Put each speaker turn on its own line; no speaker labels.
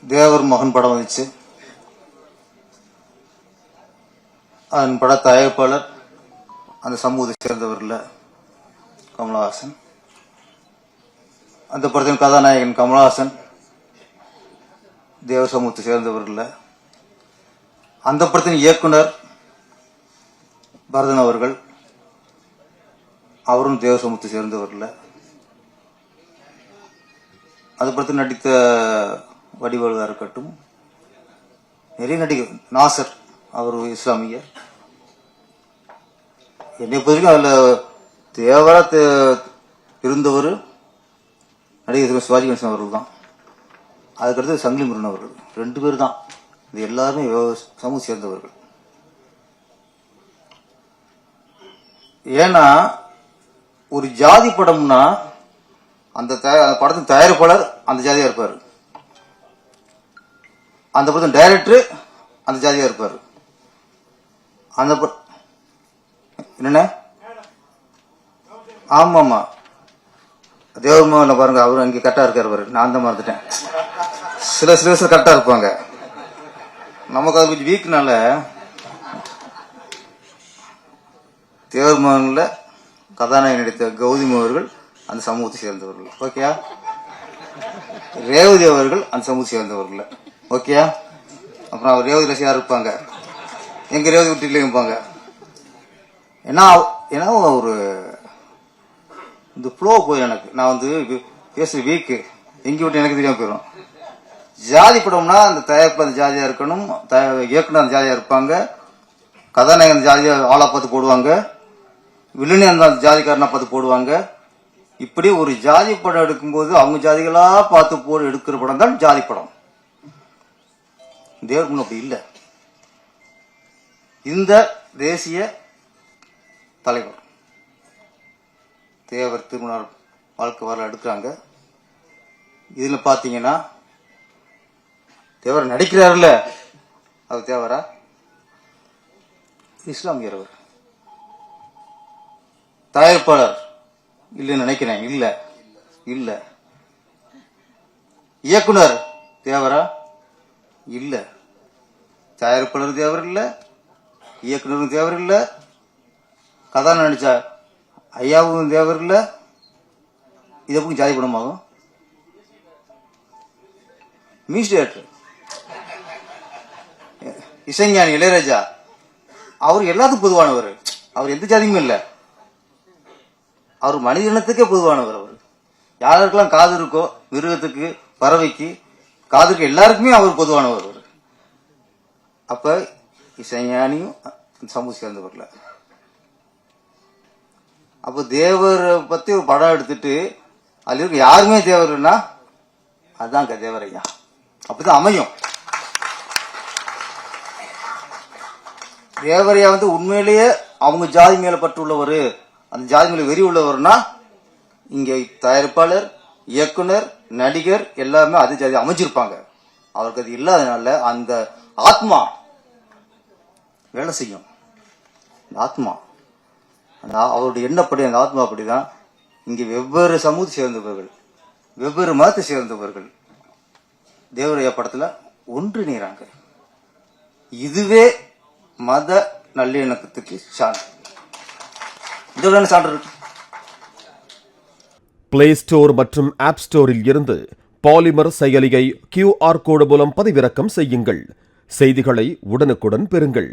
தேவர் மகன் படம் வந்துச்சு. அதன் பட தயாரிப்பாளர் அந்த சமூகத்தை சேர்ந்தவர் இல்லை, கமலஹாசன். அந்த படத்தின் கதாநாயகன் கமலஹாசன் தேவர் சமூகத்தை சேர்ந்தவர் இல்லை. அந்த படத்தின் இயக்குனர் பரதன் அவர்கள், அவரும் தேவர் சமூகத்தை சேர்ந்தவர் இல்லை. அந்த படத்தில் நடித்த வடிவேலா இருக்கட்டும், நிறைய நடிகர், நாசர் அவர் இஸ்லாமியர். என்னை பொறுத்தவரைக்கும் அதில் தேவரா இருந்தவர் நடிகர் சிவாஜி கணேசன் அவர்கள் தான். அதுக்கடுத்து சங்கிலி முருகன் அவர்கள், 2 பேர் தான். இது எல்லாருமே சமூக சேர்ந்தவர்கள். ஏன்னா ஒரு ஜாதி படம்னா அந்த படத்தின் தயாரிப்பாளர் அந்த ஜாதியா இருப்பாரு, அந்த படத்தின் டைரக்டர் அந்த ஜாதியா இருப்பாரு. அந்த என்னென்ன ஆமாமா தேவர்மோகன் பாருங்க, அவரு அங்கே கரெக்டா இருக்காரு. நான் தான் மறந்துட்டேன். சில விஷயம் கரெக்டா இருப்பாங்க. நமக்கு அது கொஞ்சம் வீக்னால தேவர்மோகன்ல கதாநாயகன் நடித்த கௌதமி அவர்கள் அந்த சமூகத்தை சேர்ந்தவர்கள். ஓகே. ரேவதி அவர்கள் அந்த சமூகத்தை சேர்ந்தவர்கள். ஓகே. அப்புறம் அவர் ரேவதி ரசிகா இருப்பாங்க, எங்க ரேவதி வீட்டில இருப்பாங்க. ஏன்னா ஒரு இந்த ஃப்ளோ போய் எனக்கு நான் பேசுற வீக்கு எங்க விட்டு எனக்கு தெரியாம போயிடும். ஜாதி படம்னா அந்த தயாரிப்பு அந்த ஜாதியா இருக்கணும், இயக்குனர் அந்த ஜாதியா இருப்பாங்க, கதாநாயகன் அந்த ஜாதியா ஆளா பார்த்து போடுவாங்க, வில்லனி அந்த ஜாதிக்காரனா பார்த்து போடுவாங்க. இப்படி ஒரு ஜாதி படம் எடுக்கும்போது அவங்க ஜாதிகளா பார்த்து எடுக்கிற படம் தான் ஜாதி படம். தேவர் அப்படி இல்லை. இந்த தேசிய தலைவர் தேவர் திருமண வாழ்க்கை வரலாறு எடுக்கிறாங்க. இதுல பாத்தீங்கன்னா தேவர் நடிக்கிறாருல்ல, அவர் தேவரா இஸ்லாமியர். அவர் தயாரிப்பாளர் இல்லைன்னு நினைக்கிறேன். இல்ல இல்ல. இயக்குனர் தேவரா இல்ல. தயாரிப்பாளர் தேவர் இல்ல, இயக்குனரும் தேவர் இல்ல, கதாநாயகன் நடிச்சா ஐயாவும் தேவர் இல்ல. இது எப்படி ஜாதி படமாகும்? மியூசிக் டைரக்டர் இசைஞானி இளையராஜா, அவர் எல்லாத்துக்கும் பொதுவானவர். அவர் எந்த ஜாதியும் இல்ல, அவர் மனித இனத்துக்கே பொதுவானவர். அவர் யாருக்கெல்லாம் காது இருக்கோ, மிருகத்துக்கு, பறவைக்கு, காதுக்கு, எல்லாருக்குமே அவர் பொதுவானவர். அவர் அப்ப இசைஞானியும் சமூக சேர்ந்தவர்ல. அப்ப தேவரை பத்தி ஒரு படம் எடுத்துட்டு அதுல இருக்க யாருமே தேவர்னா அதுதான் தேவரையா. அப்படிதான் அமையும். தேவரையா உண்மையிலேயே அவங்க ஜாதி மேல பற்று உள்ளவர், அந்த ஜாதி மேல வெறி உள்ளவர்னா இங்க தயாரிப்பாளர், இயக்குனர், நடிகர் எல்லாமே அது ஜாதி அமைச்சிருப்பாங்க. அவருக்கு அது இல்லாதனால அந்த ஆத்மா வேலை செய்யும். ஆத்மா அவருடைய எண்ணப்படி அந்த ஆத்மா அப்படிதான். இங்க வெவ்வேறு சமூகத்தை சேர்ந்தவர்கள், வெவ்வேறு மதத்தை சேர்ந்தவர்கள் தேவரையா படத்துல ஒன்றிணைறாங்க. இதுவே மத நல்லிணக்கத்துக்கு சான்று. இதோட சான்று இருக்கு.
பிளே ஸ்டோர் மற்றும் ஆப் ஸ்டோரில் இருந்து பாலிமர் செயலியை QR கோடு மூலம் பதிவிறக்கம் செய்யுங்கள். செய்திகளை உடனுக்குடன் பெறுங்கள்.